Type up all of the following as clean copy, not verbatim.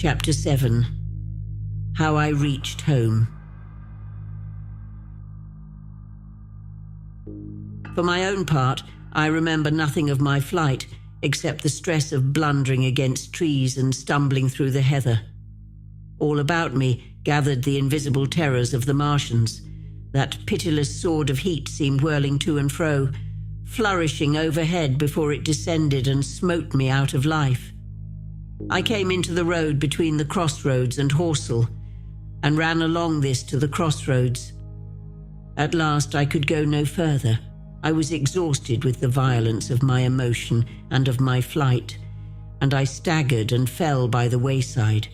Chapter 7. How I Reached Home. For my own part, I remember nothing of my flight except the stress of blundering against trees and stumbling through the heather. All about me gathered the invisible terrors of the Martians. That pitiless sword of heat seemed whirling to and fro, flourishing overhead before it descended and smote me out of life. I came into the road between the crossroads and Horsell, and ran along this to the crossroads. At last I could go no further. I was exhausted with the violence of my emotion and of my flight, and I staggered and fell by the wayside.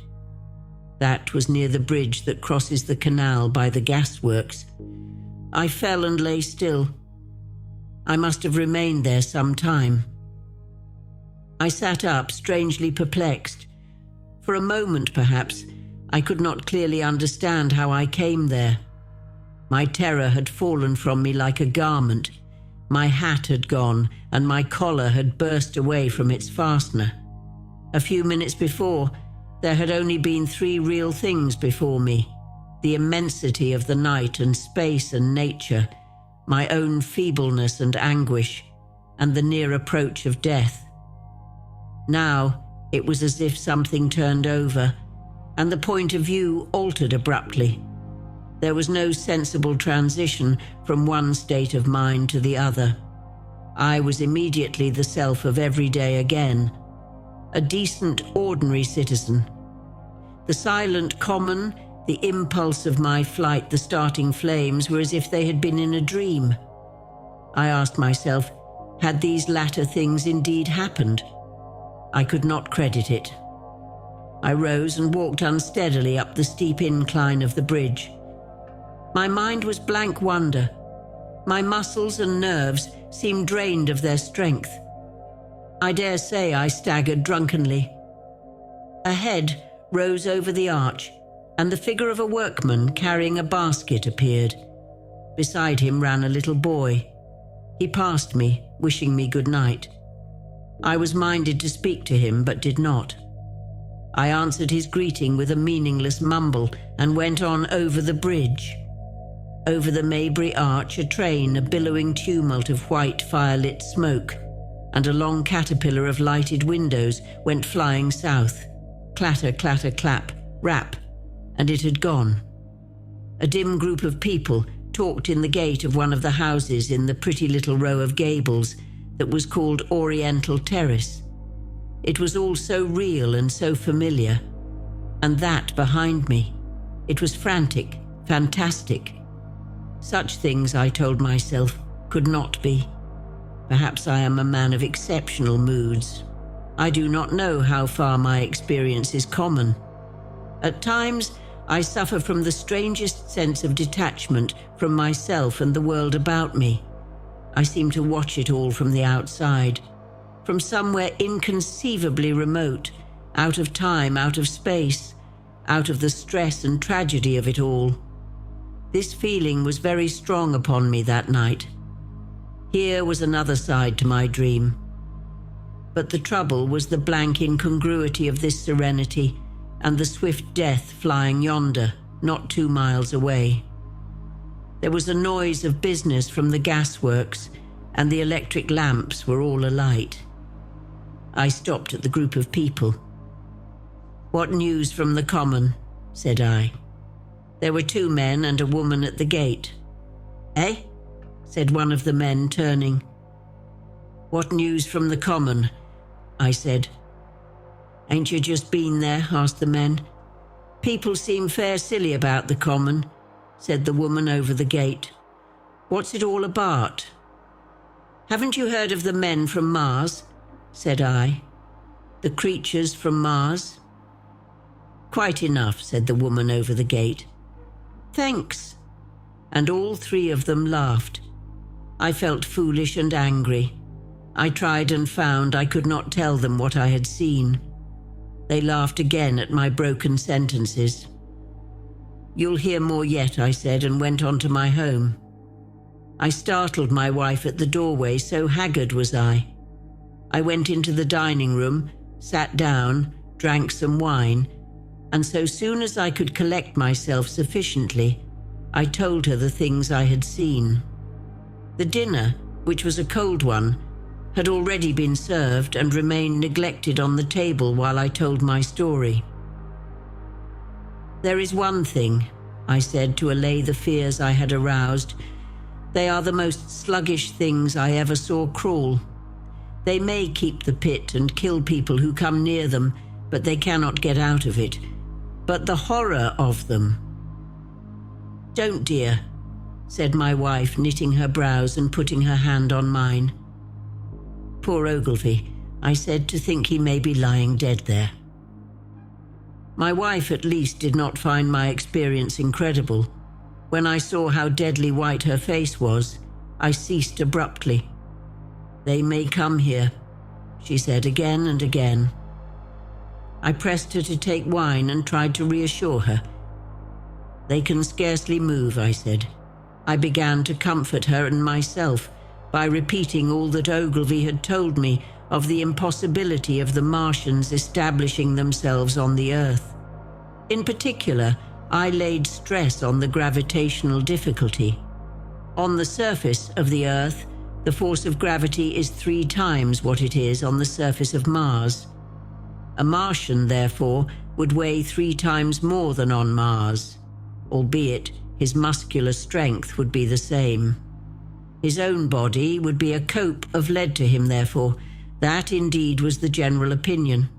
That was near the bridge that crosses the canal by the gasworks. I fell and lay still. I must have remained there some time. I sat up, strangely perplexed. For a moment, perhaps, I could not clearly understand how I came there. My terror had fallen from me like a garment. My hat had gone, and my collar had burst away from its fastener. A few minutes before, there had only been 3 real things before me: the immensity of the night and space and nature, my own feebleness and anguish, and the near approach of death. Now it was as if something turned over, and the point of view altered abruptly. There was no sensible transition from one state of mind to the other. I was immediately the self of every day again, a decent, ordinary citizen. The silent common, the impulse of my flight, the starting flames, were as if they had been in a dream. I asked myself, had these latter things indeed happened? I could not credit it. I rose and walked unsteadily up the steep incline of the bridge. My mind was blank wonder. My muscles and nerves seemed drained of their strength. I dare say I staggered drunkenly. A head rose over the arch, and the figure of a workman carrying a basket appeared. Beside him ran a little boy. He passed me, wishing me good night. I was minded to speak to him, but did not. I answered his greeting with a meaningless mumble and went on over the bridge. Over the Maybury Arch, a train, a billowing tumult of white firelit smoke, and a long caterpillar of lighted windows went flying south. Clatter, clatter, clap, rap, and it had gone. A dim group of people talked in the gate of one of the houses in the pretty little row of gables that was called Oriental Terrace. It was all so real and so familiar. And that behind me. It was frantic, fantastic. Such things, I told myself, could not be. Perhaps I am a man of exceptional moods. I do not know how far my experience is common. At times, I suffer from the strangest sense of detachment from myself and the world about me. I seem to watch it all from the outside, from somewhere inconceivably remote, out of time, out of space, out of the stress and tragedy of it all. This feeling was very strong upon me that night. Here was another side to my dream. But the trouble was the blank incongruity of this serenity and the swift death flying yonder, not 2 miles away. There was a noise of business from the gasworks, and the electric lamps were all alight. I stopped at the group of people. "What news from the common?" said I. There were 2 men and a woman at the gate. "Eh?" said one of the men, turning. "What news from the common?" I said. "Ain't you just been there?" asked the men. "People seem fair silly about the common," said the woman over the gate. "What's it all about?" "Haven't you heard of the men from Mars?" said I. "The creatures from Mars?" "Quite enough," said the woman over the gate. "Thanks." And all 3 of them laughed. I felt foolish and angry. I tried and found I could not tell them what I had seen. They laughed again at my broken sentences. "You'll hear more yet," I said, and went on to my home. I startled my wife at the doorway, so haggard was I. I went into the dining room, sat down, drank some wine, and so soon as I could collect myself sufficiently, I told her the things I had seen. The dinner, which was a cold one, had already been served and remained neglected on the table while I told my story. "There is one thing," I said to allay the fears I had aroused. "They are the most sluggish things I ever saw crawl. They may keep the pit and kill people who come near them, but they cannot get out of it. But the horror of them—" "Don't, dear," said my wife, knitting her brows and putting her hand on mine. "Poor Ogilvy," I said, "to think he may be lying dead there." My wife at least did not find my experience incredible. When I saw how deadly white her face was, I ceased abruptly. "They may come here," she said again and again. I pressed her to take wine and tried to reassure her. "They can scarcely move," I said. I began to comfort her and myself by repeating all that Ogilvy had told me of the impossibility of the Martians establishing themselves on the Earth. In particular, I laid stress on the gravitational difficulty. On the surface of the Earth, the force of gravity is 3 times what it is on the surface of Mars. A Martian, therefore, would weigh 3 times more than on Mars, albeit his muscular strength would be the same. His own body would be a cope of lead to him, therefore. That indeed was the general opinion.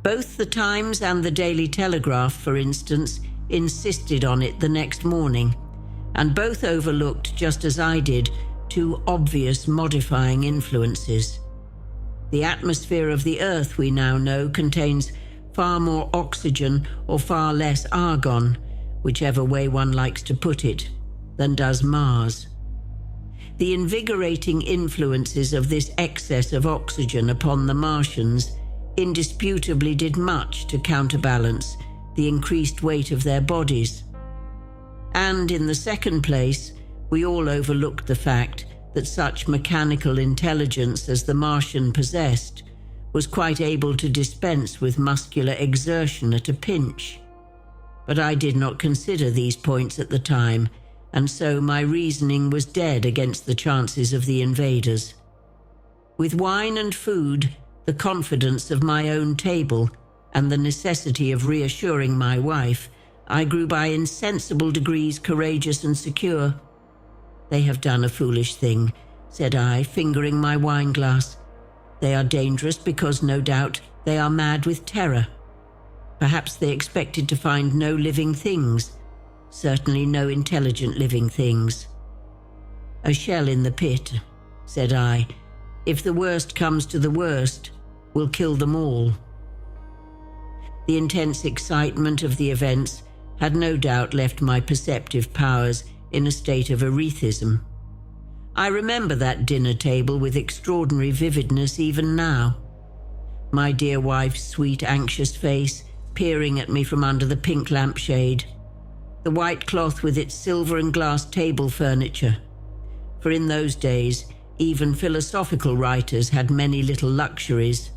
Both the Times and the Daily Telegraph, for instance, insisted on it the next morning, and both overlooked, just as I did, 2 obvious modifying influences. The atmosphere of the Earth, we now know, contains far more oxygen or far less argon, whichever way one likes to put it, than does Mars. The invigorating influences of this excess of oxygen upon the Martians indisputably did much to counterbalance the increased weight of their bodies. And in the second place, we all overlooked the fact that such mechanical intelligence as the Martian possessed was quite able to dispense with muscular exertion at a pinch. But I did not consider these points at the time, and so my reasoning was dead against the chances of the invaders. With wine and food, the confidence of my own table, and the necessity of reassuring my wife, I grew by insensible degrees courageous and secure. "They have done a foolish thing," said I, fingering my wine-glass. "They are dangerous because, no doubt, they are mad with terror. Perhaps they expected to find no living things, certainly no intelligent living things." "A shell in the pit," said I, "if the worst comes to the worst, will kill them all." The intense excitement of the events had no doubt left my perceptive powers in a state of erethism. I remember that dinner table with extraordinary vividness even now. My dear wife's sweet, anxious face peering at me from under the pink lampshade. The white cloth with its silver and glass table furniture. For in those days, even philosophical writers had many little luxuries.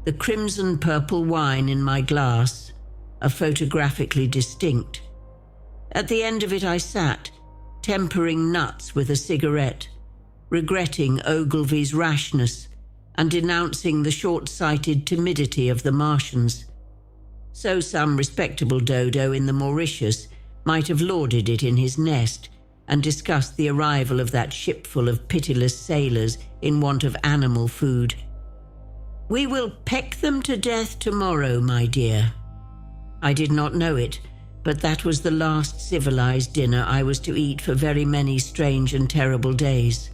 The crimson-purple wine in my glass, a photographically distinct. At the end of it I sat, tempering nuts with a cigarette, regretting Ogilvy's rashness and denouncing the short-sighted timidity of the Martians. So some respectable dodo in the Mauritius might have lauded it in his nest and discussed the arrival of that shipful of pitiless sailors in want of animal food. "We will peck them to death tomorrow, my dear." I did not know it, but that was the last civilized dinner I was to eat for very many strange and terrible days.